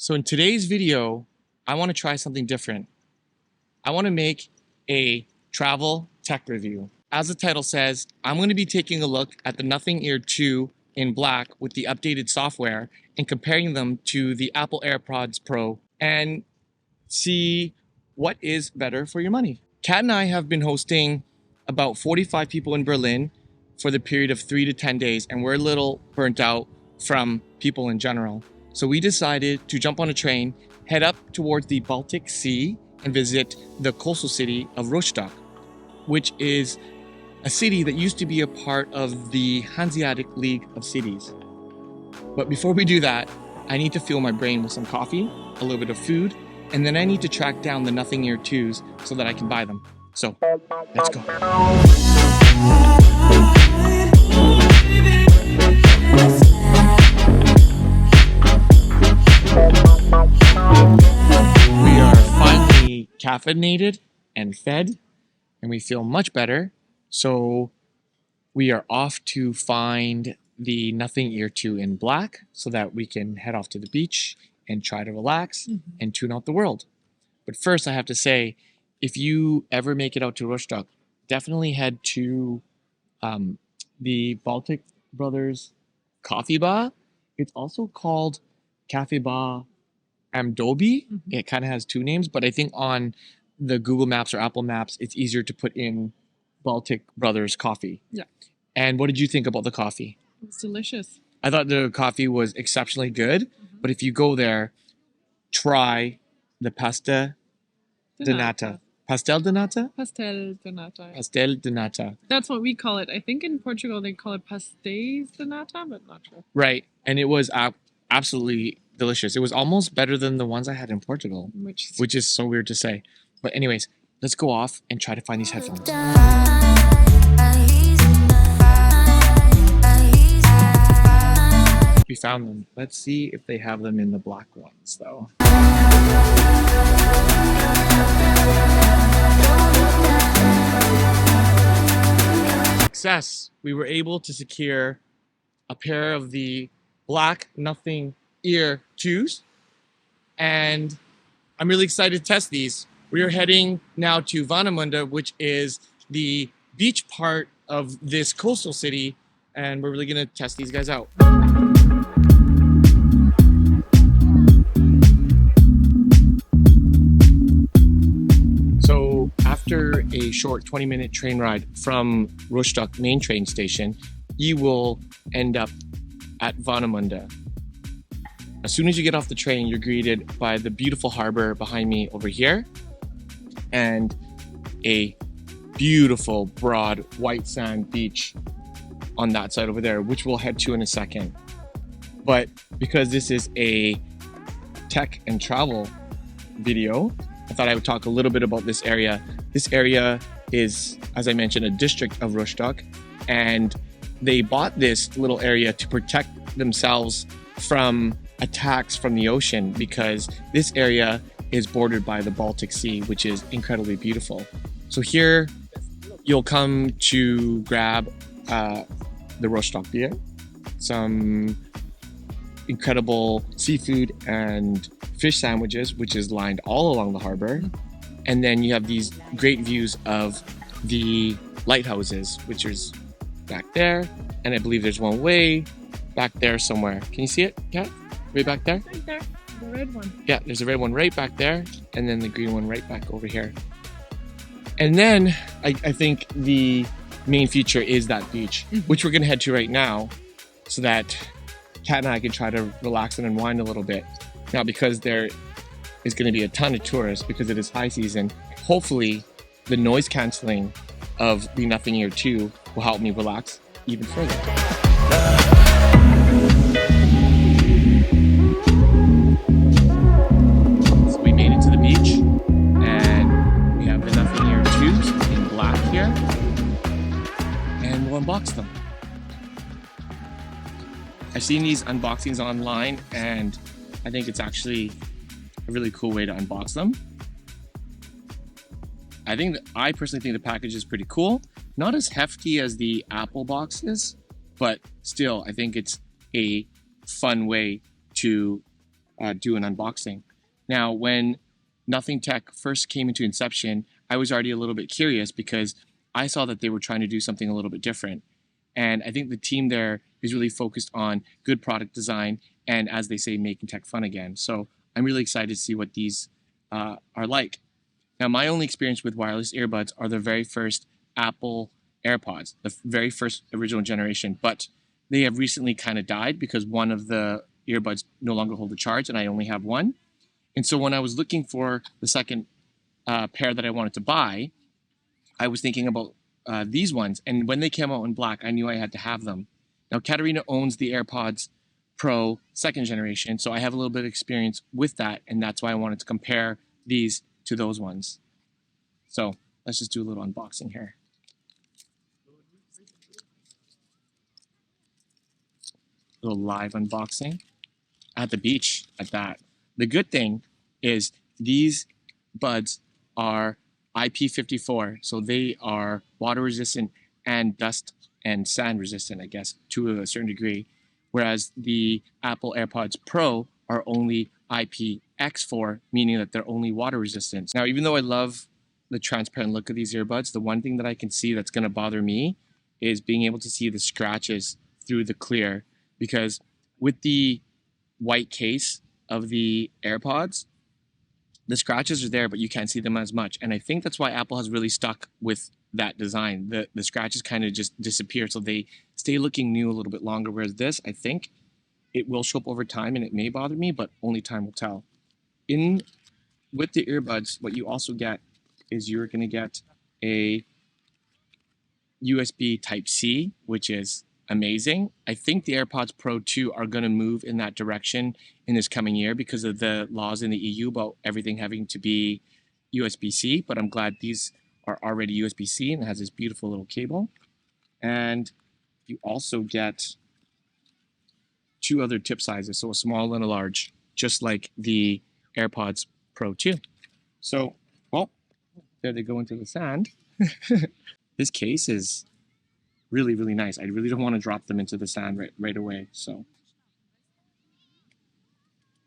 So in today's video, I want to try something different. I want to make a travel tech review. As the title says, I'm going to be taking a look at the Nothing Ear 2 in black with the updated software and comparing them to the Apple AirPods Pro and see what is better for your money. Kat and I have been hosting about 45 people in Berlin for the period of 3 to 10 days, and we're a little burnt out from people in general. So we decided to jump on a train, head up towards the Baltic Sea, and visit the coastal city of Rostock, which is a city that used to be a part of the Hanseatic League of Cities. But before we do that, I need to fuel my brain with some coffee, a little bit of food, and then I need to track down the Nothing Ear 2s so that I can buy them. So, let's go. We are finally caffeinated and fed, and we feel much better. So we are off to find the Nothing Ear 2 in black so that we can head off to the beach and try to relax and tune out the world. But first, I have to say, if you ever make it out to Rostock, definitely head to the Baltic Brothers Coffee Bar. It's also called Cafe Bar Amdobi. It kind of has two names, but I think on the Google Maps or Apple Maps, it's easier to put in Baltic Brothers Coffee. Yeah. And what did you think about the coffee? It's delicious. I thought the coffee was exceptionally good, but if you go there, try the pasta de nata. Pastel de nata? Pastel de nata. Pastel de nata. That's what we call it. I think in Portugal they call it pastéis de nata, but not sure. Right. And it was absolutely delicious. It was almost better than the ones I had in Portugal, which is so weird to say. But anyways, let's go off and try to find these headphones. We found them. Let's see if they have them in the black ones, though. Success! We were able to secure a pair of the black Nothing Ear 2s, and I'm really excited to test these. We are heading now to Warnemünde, which is the beach part of this coastal city, and we're really gonna test these guys out. So after a short 20-minute train ride from Rostock main train station, you will end up at Warnemünde. As soon as you get off the train, you're greeted by the beautiful harbor behind me over here and a beautiful broad white sand beach on that side over there, which we'll head to in a second. But because this is a tech and travel video, I thought I would talk a little bit about this area. This area is, as I mentioned, a district of Rostock, and they bought this little area to protect themselves from attacks from the ocean because this area is bordered by the Baltic Sea, which is incredibly beautiful. So here you'll come to grab the Rostock beer, some incredible seafood and fish sandwiches, which is lined all along the harbor. And then you have these great views of the lighthouses, which is back there. And I believe there's one way back there somewhere. Can you see it, Kat? Way back there? Right there, the red one. Yeah, there's a red one right back there, and then the green one right back over here. And then I think the main feature is that beach, which we're gonna head to right now so that Kat and I can try to relax and unwind a little bit. Now, because there is gonna be a ton of tourists because it is high season, hopefully the noise canceling of the Nothing Ear 2 will help me relax even further. Unbox them. I've seen these unboxings online, and I think it's actually a really cool way to unbox them. I personally think the package is pretty cool. Not as hefty as the Apple boxes, but still, I think it's a fun way to do an unboxing. Now, when Nothing Tech first came into inception, I was already a little bit curious because I saw that they were trying to do something a little bit different. And I think the team there is really focused on good product design and, as they say, making tech fun again. So I'm really excited to see what these are like. Now, my only experience with wireless earbuds are the very first Apple AirPods, the very first original generation, but they have recently kind of died because one of the earbuds no longer hold a charge and I only have one. And so when I was looking for the second pair that I wanted to buy, I was thinking about these ones. And when they came out in black, I knew I had to have them. Now, Katerina owns the AirPods Pro second generation, so I have a little bit of experience with that, and that's why I wanted to compare these to those ones. So let's just do a little unboxing here. A little live unboxing at the beach at that. The good thing is these buds are IP54, so they are water resistant and dust and sand resistant, I guess, to a certain degree, whereas the Apple AirPods Pro are only IPX4, meaning that they're only water resistant. Now, even though I love the transparent look of these earbuds, the one thing that I can see that's going to bother me is being able to see the scratches through the clear, because with the white case of the AirPods, the scratches are there, but you can't see them as much. And I think that's why Apple has really stuck with that design. The scratches kind of just disappear, so they stay looking new a little bit longer. Whereas this, I think it will show up over time and it may bother me, but only time will tell. With the earbuds, what you also get is you're going to get a USB Type-C, which is amazing. I think the AirPods Pro 2 are going to move in that direction in this coming year because of the laws in the EU about everything having to be USB-C, but I'm glad these are already USB-C and it has this beautiful little cable. And you also get two other tip sizes, so a small and a large, just like the AirPods Pro 2. So, well, there they go into the sand. This case is really, really nice. I really don't want to drop them into the sand right away. So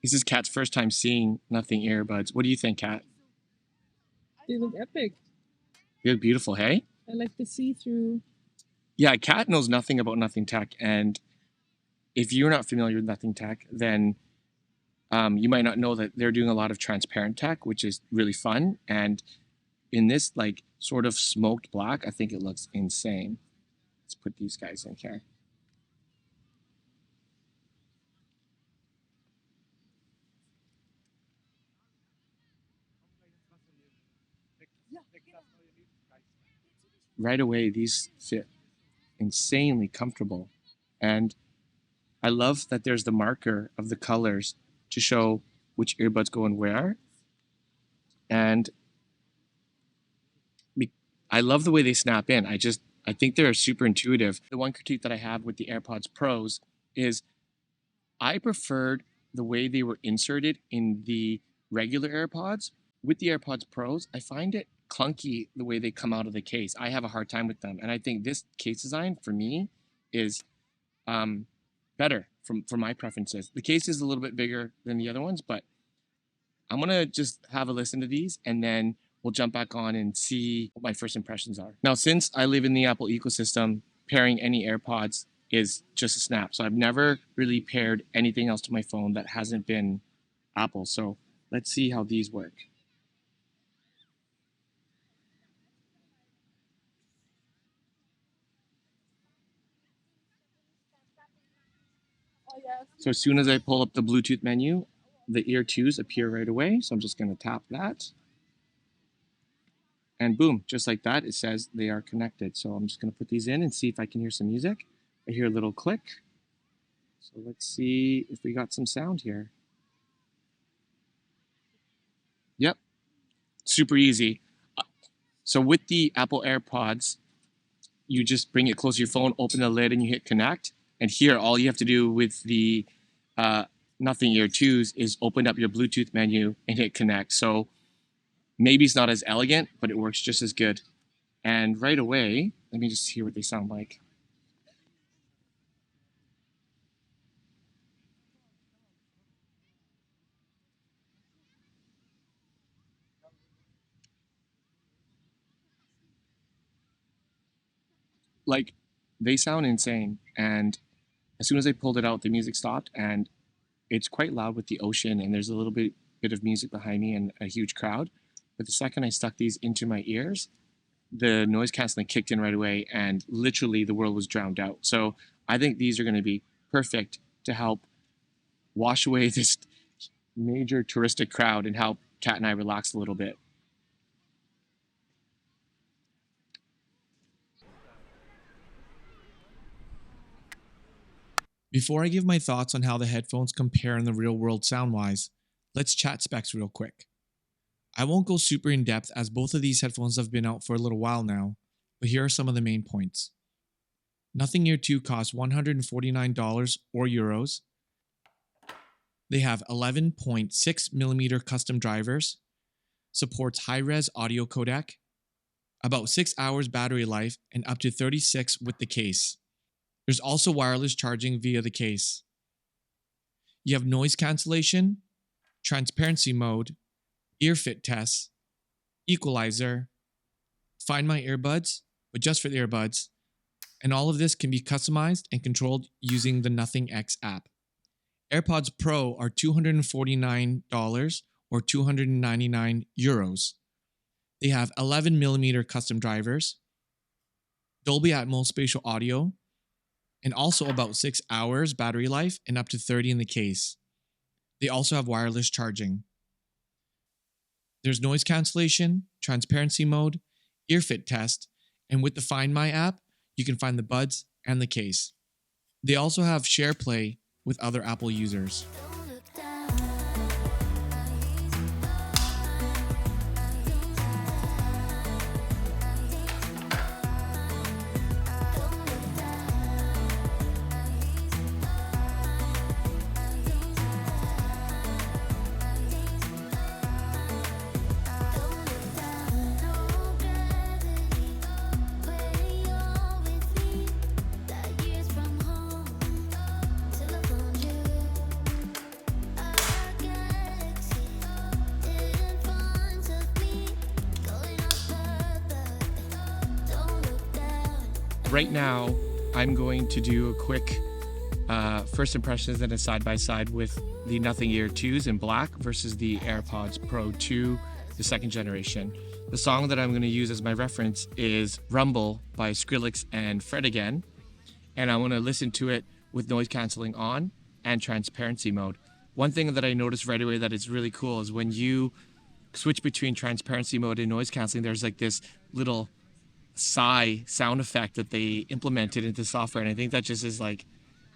this is Kat's first time seeing Nothing earbuds. What do you think, Kat? They look epic. They look beautiful, hey? I like the see-through. Yeah, Kat knows nothing about Nothing Tech, and if you're not familiar with Nothing Tech, then you might not know that they're doing a lot of transparent tech, which is really fun. And in this like sort of smoked black, I think it looks insane. Let's put these guys in here. Right away, these fit insanely comfortable. And I love that there's the marker of the colors to show which earbuds go in where. And I love the way they snap in. I think they're super intuitive. The one critique that I have with the AirPods Pros is I preferred the way they were inserted in the regular AirPods. With the AirPods Pros, I find it clunky the way they come out of the case. I have a hard time with them. And I think this case design for me is better for my preferences. The case is a little bit bigger than the other ones, but I'm going to just have a listen to these and then we'll jump back on and see what my first impressions are. Now, since I live in the Apple ecosystem, pairing any AirPods is just a snap. So I've never really paired anything else to my phone that hasn't been Apple. So let's see how these work. So as soon as I pull up the Bluetooth menu, the Ear 2s appear right away. So I'm just going to tap that. And boom, just like that, it says they are connected. So I'm just going to put these in and see if I can hear some music. I hear a little click. So let's see if we got some sound here. Yep, super easy. So with the Apple AirPods, you just bring it close to your phone, open the lid, and you hit connect. And here, all you have to do with the Nothing Ear 2s is open up your Bluetooth menu and hit connect. So maybe it's not as elegant, but it works just as good. And right away, let me just hear what they sound like. like, they sound insane. And as soon as I pulled it out, the music stopped, and it's quite loud with the ocean, and there's a little bit of music behind me and a huge crowd. But the second I stuck these into my ears, the noise canceling kicked in right away, and literally the world was drowned out. So I think these are going to be perfect to help wash away this major touristic crowd and help Kat and I relax a little bit. Before I give my thoughts on how the headphones compare in the real world sound-wise, let's chat specs real quick. I won't go super in depth as both of these headphones have been out for a little while now, but here are some of the main points. Nothing Ear 2 costs $149 or euros. They have 11.6mm custom drivers, supports high-res audio codec, about 6 hours battery life, and up to 36 with the case. There's also wireless charging via the case. You have noise cancellation, transparency mode, ear fit tests, equalizer, find my earbuds, but just for the earbuds, and all of this can be customized and controlled using the Nothing X app. AirPods Pro are $249 or 299 euros. They have 11mm custom drivers, Dolby Atmos spatial audio, and also about 6 hours battery life and up to 30 in the case. They also have wireless charging. There's noise cancellation, transparency mode, ear fit test, and with the Find My app, you can find the buds and the case. They also have SharePlay with other Apple users. Right now, I'm going to do a quick first impressions and a side-by-side with the Nothing Ear 2s in black versus the AirPods Pro 2, the second generation. The song that I'm going to use as my reference is Rumble by Skrillex and Fred Again, and I want to listen to it with noise cancelling on and transparency mode. One thing that I noticed right away that is really cool is when you switch between transparency mode and noise cancelling, there's like this little sigh sound effect that they implemented into software, and I think that just is like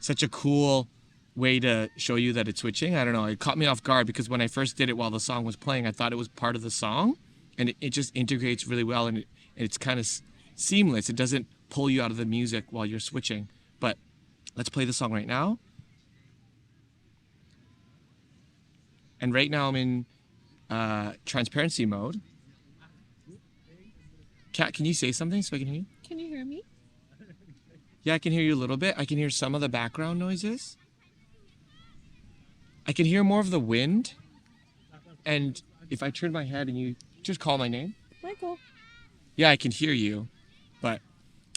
such a cool way to show you that it's switching. I don't know, it caught me off guard because when I first did it while the song was playing, I thought it was part of the song, and it just integrates really well, and it's kind of seamless. It doesn't pull you out of the music while you're switching. But let's play the song right now. And right now I'm in transparency mode. Kat, can you say something so I can hear you? Can you hear me? Yeah, I can hear you a little bit. I can hear some of the background noises. I can hear more of the wind. And if I turn my head and you just call my name. Michael. Yeah, I can hear you. But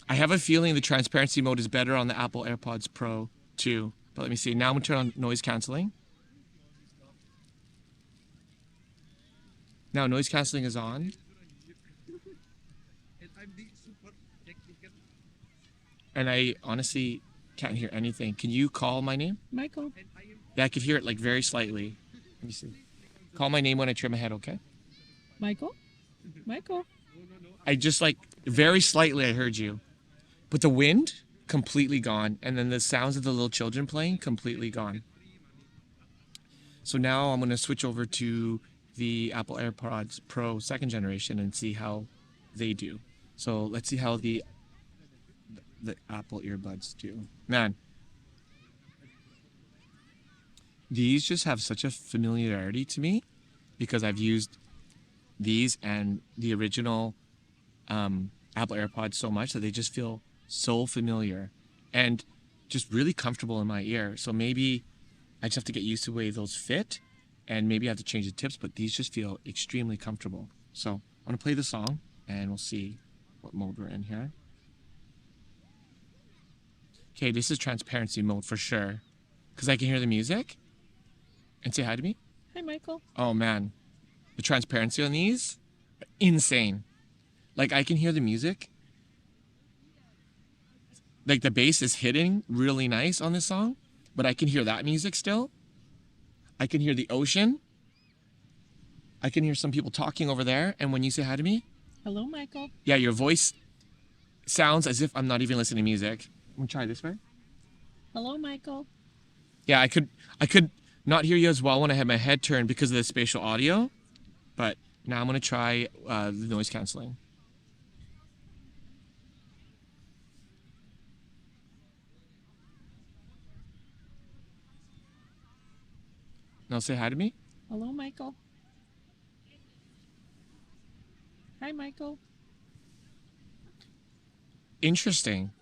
I have a feeling the transparency mode is better on the Apple AirPods Pro too. But let me see. Now I'm going to turn on noise cancelling. Now noise cancelling is on. And I honestly can't hear anything. Can you call my name? Michael. Yeah, I could hear it like very slightly. Let me see. Call my name when I turn my head, okay? Michael? Michael. I just like very slightly I heard you. But the wind, completely gone. And then the sounds of the little children playing, completely gone. So now I'm going to switch over to the Apple AirPods Pro second generation and see how they do. So let's see how the Apple earbuds do. Man, these just have such a familiarity to me because I've used these and the original Apple AirPods so much that they just feel so familiar and just really comfortable in my ear. So maybe I just have to get used to the way those fit, and maybe I have to change the tips, but these just feel extremely comfortable. So I'm gonna play the song and we'll see what mode we're in here. Okay, this is transparency mode for sure. Because I can hear the music. And say hi to me. Hi, Michael. Oh man, the transparency on these, insane. Like I can hear the music. Like the bass is hitting really nice on this song, but I can hear that music still. I can hear the ocean. I can hear some people talking over there. And when you say hi to me, Hello, Michael. yeah, your voice sounds as if I'm not even listening to music. I'm gonna try this way. Hello, Michael. Yeah, I could not hear you as well when I had my head turned because of the spatial audio, but now I'm gonna try the noise canceling. Now say hi to me. Hello, Michael. Hi, Michael. Interesting.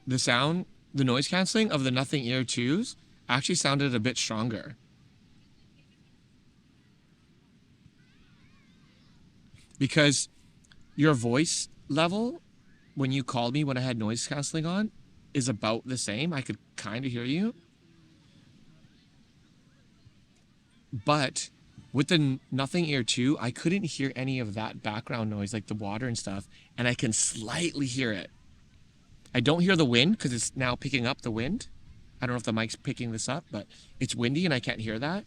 The sound, the noise canceling of the Nothing Ear 2s actually sounded a bit stronger. Because your voice level, when you called me when I had noise canceling on, is about the same. I could kind of hear you. But with the Nothing Ear 2, I couldn't hear any of that background noise, like the water and stuff, and I can slightly hear it. I don't hear the wind because it's now picking up the wind. I don't know if the mic's picking this up, but it's windy and I can't hear that.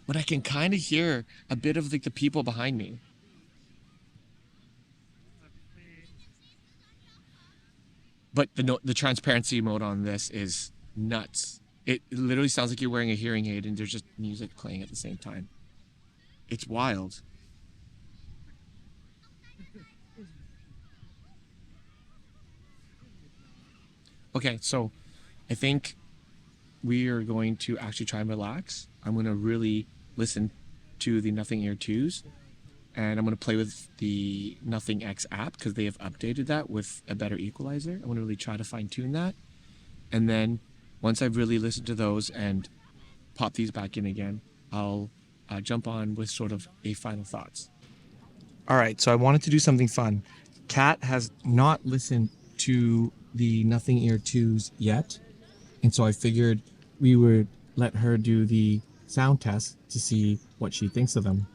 But I can kind of hear a bit of like the people behind me. But the transparency mode on this is nuts. It literally sounds like you're wearing a hearing aid and there's just music playing at the same time. It's wild. Okay, so I think we are going to actually try and relax. I'm going to really listen to the Nothing Ear 2s, and I'm going to play with the Nothing X app because they have updated that with a better equalizer. I'm going to really try to fine tune that. And then once I've really listened to those and pop these back in again, I'll jump on with sort of a final thoughts. All right, so I wanted to do something fun. Kat has not listened to the Nothing Ear 2s yet, and so I figured we would let her do the sound test to see what she thinks of them.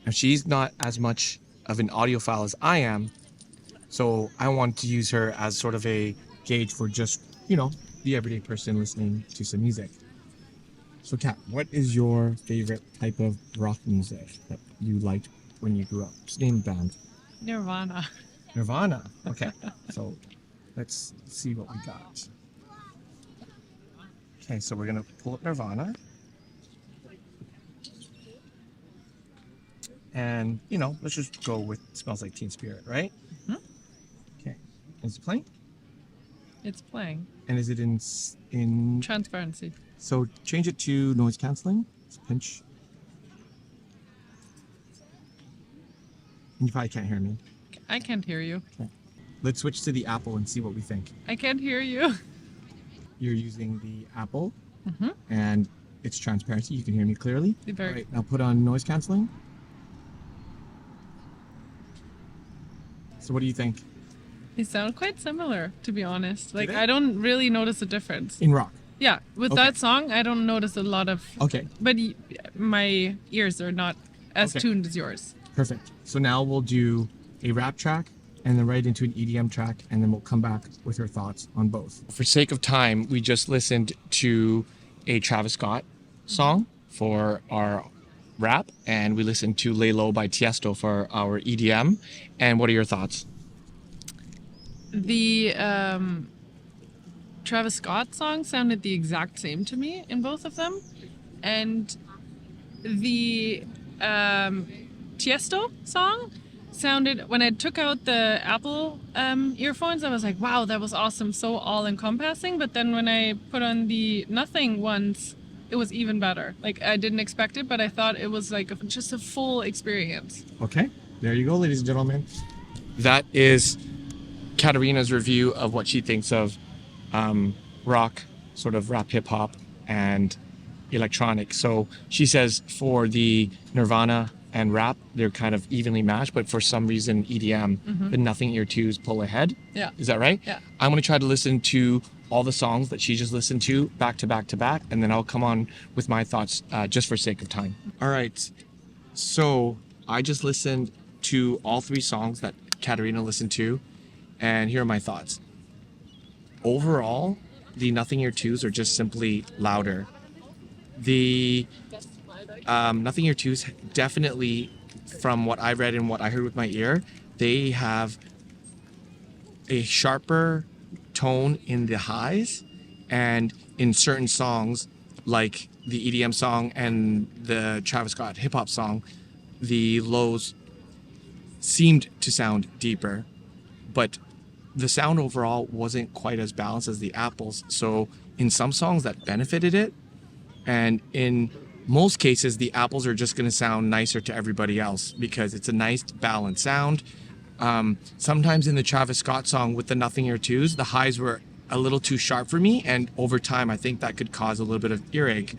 Now, she's not as much of an audiophile as I am, so I want to use her as sort of a gauge for just, the everyday person listening to some music. So Kat, what is your favorite type of rock music that you liked when you grew up? Just name a band. Nirvana. Nirvana. Okay. So let's see what we got. Okay, so we're gonna pull up Nirvana. And let's just go with Smells Like Teen Spirit, right? Mm-hmm. Okay. Is it playing? It's playing. And is it in Transparency. So change it to noise canceling. Just pinch. And you probably can't hear me. I can't hear you. Okay. Let's switch to the Apple and see what we think. I can't hear you. You're using the Apple, Mm-hmm. and it's transparency. You can hear me clearly. Very- All right, now put on noise canceling. So what do you think? They sound quite similar, to be honest. Like, they? I don't really notice a difference. In rock. Yeah, with Okay. that song, I don't notice a lot of... Okay, But my ears are not as Okay. tuned as yours. perfect. So now we'll do a rap track and then right into an EDM track, and then we'll come back with your thoughts on both. For sake of time, we just listened to a Travis Scott song for our rap, and we listened to Lay Low by Tiesto for our EDM. And what are your thoughts? The Travis Scott song sounded the exact same to me in both of them. And the Tiesto song sounded, when I took out the Apple earphones, I was like, wow, that was awesome, so all-encompassing. But then when I put on the Nothing ones, it was even better. Like, I didn't expect it, but I thought it was like just a full experience. Okay, there you go, ladies and gentlemen. That is Katarina's review of what she thinks of rock, sort of rap hip-hop, and electronic. So she says for the Nirvana and rap, they're kind of evenly matched, but for some reason EDM, the Nothing Ear 2s pull ahead. Yeah. Is that right? Yeah. I'm going to try to listen to all the songs that she just listened to back to back to back, and then I'll come on with my thoughts just for sake of time. All right. So I just listened to all 3 songs that Katerina listened to, and here are my thoughts. Overall, the Nothing Ear 2s are just simply louder. The Nothing Ear 2s definitely, from what I read and what I heard with my ear, they have a sharper tone in the highs, and in certain songs like the EDM song and the Travis Scott hip hop song, the lows seemed to sound deeper, but the sound overall wasn't quite as balanced as the Apples. So in some songs that benefited it, and in most cases the Apples are just going to sound nicer to everybody else because it's a nice balanced sound. Sometimes in the Travis Scott song with the Nothing Ear 2s, the highs were a little too sharp for me, and over time I think that could cause a little bit of earache.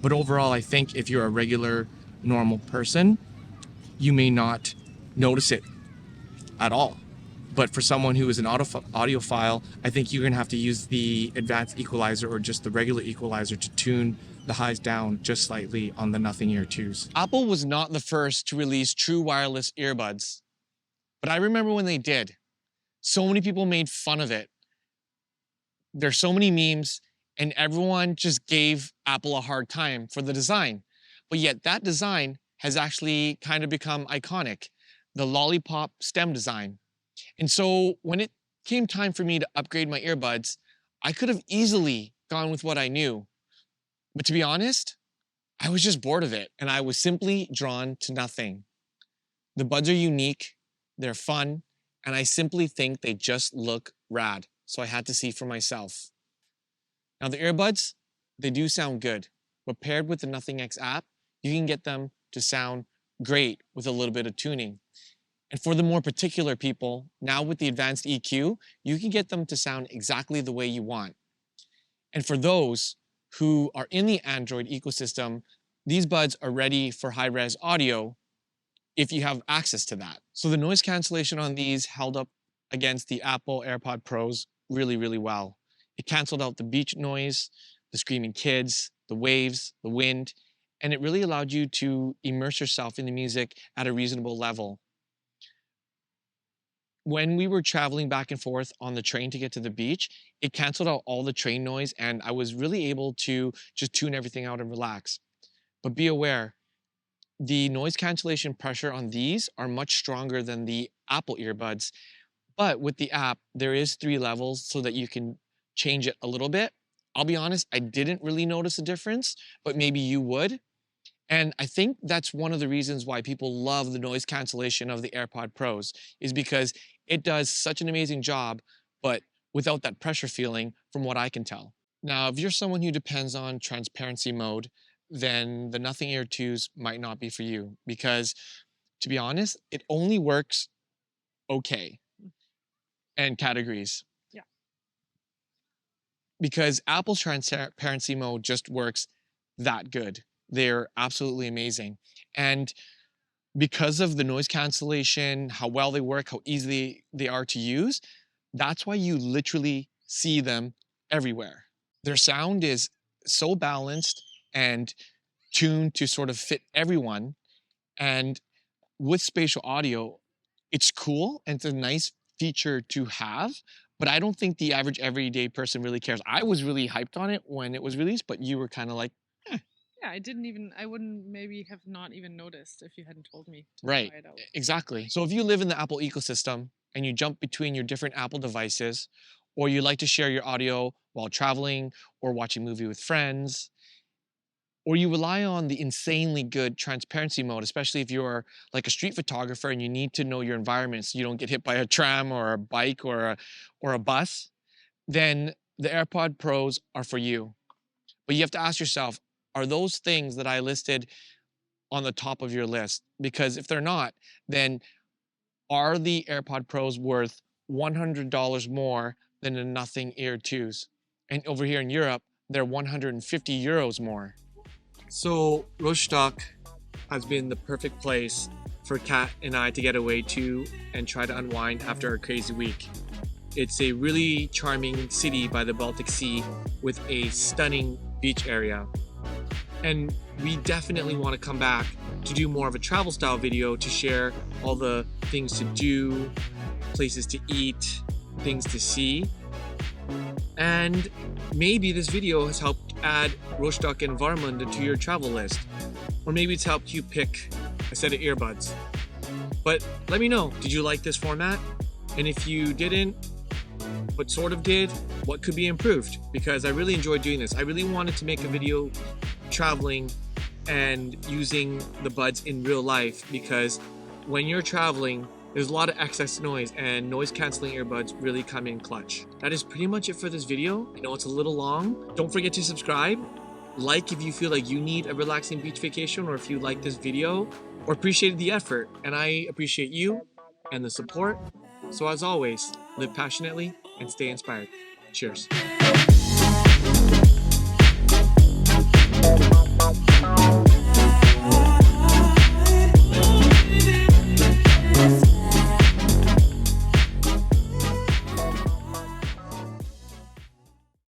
But overall, I think if you're a regular normal person, you may not notice it at all. But for someone who is an audiophile, I think you're going to have to use the advanced equalizer or just the regular equalizer to tune the highs down just slightly on the Nothing Ear 2s. Apple was not the first to release true wireless earbuds, but I remember when they did. So many people made fun of it. There's so many memes, and everyone just gave Apple a hard time for the design. But yet that design has actually kind of become iconic, the lollipop stem design. And so when it came time for me to upgrade my earbuds, I could have easily gone with what I knew. But to be honest, I was just bored of it, and I was simply drawn to nothing. The buds are unique, they're fun, and I simply think they just look rad. So I had to see for myself. Now the earbuds, they do sound good, but paired with the Nothing X app, you can get them to sound great with a little bit of tuning. And for the more particular people, now with the advanced EQ, you can get them to sound exactly the way you want. And for those who are in the Android ecosystem, these buds are ready for high-res audio if you have access to that. So the noise cancellation on these held up against the Apple AirPods Pros really, really well. It canceled out the beach noise, the screaming kids, the waves, the wind, and it really allowed you to immerse yourself in the music at a reasonable level. When we were traveling back and forth on the train to get to the beach, it canceled out all the train noise, and I was really able to just tune everything out and relax. But be aware, the noise cancellation pressure on these are much stronger than the Apple earbuds. But with the app, there is 3 levels so that you can change it a little bit. I'll be honest, I didn't really notice a difference, but maybe you would. And I think that's one of the reasons why people love the noise cancellation of the AirPods Pros, is because it does such an amazing job, but without that pressure feeling from what I can tell. Now, if you're someone who depends on transparency mode, then the Nothing Ear 2s might not be for you, because to be honest, it only works okay and categories. Yeah. Because Apple's transparency mode just works that good. They're absolutely amazing. And because of the noise cancellation, how well they work, how easy they are to use, that's why you literally see them everywhere. Their sound is so balanced and tuned to sort of fit everyone. And with spatial audio, it's cool and it's a nice feature to have, but I don't think the average everyday person really cares. I was really hyped on it when it was released, but you were kind of like, Yeah, I wouldn't maybe have not even noticed if you hadn't told me to right, try it out. exactly. So if you live in the Apple ecosystem and you jump between your different Apple devices, or you like to share your audio while traveling or watching a movie with friends, or you rely on the insanely good transparency mode, especially if you're like a street photographer and you need to know your environment so you don't get hit by a tram or a bike or a bus, then the AirPods Pros are for you. But you have to ask yourself, are those things that I listed on the top of your list? Because if they're not, then are the AirPods Pros worth $100 more than the Nothing Ear 2s? And over here in Europe, they're 150 euros more. So Rostock has been the perfect place for Kat and I to get away to and try to unwind after a crazy week. It's a really charming city by the Baltic Sea with a stunning beach area. And we definitely want to come back to do more of a travel style video to share all the things to do, places to eat, things to see. And maybe this video has helped add Rostock and Warnemünde to your travel list. Or maybe it's helped you pick a set of earbuds. But let me know, did you like this format? And if you didn't, but sort of did, what could be improved? Because I really enjoyed doing this. I really wanted to make a video traveling and using the buds in real life, because when you're traveling, there's a lot of excess noise, and noise canceling earbuds really come in clutch. That is pretty much it for this video. I know it's a little long. Don't forget to subscribe. Like if you feel like you need a relaxing beach vacation, or if you like this video or appreciated the effort. And I appreciate you and the support. So as always, live passionately and stay inspired. Cheers.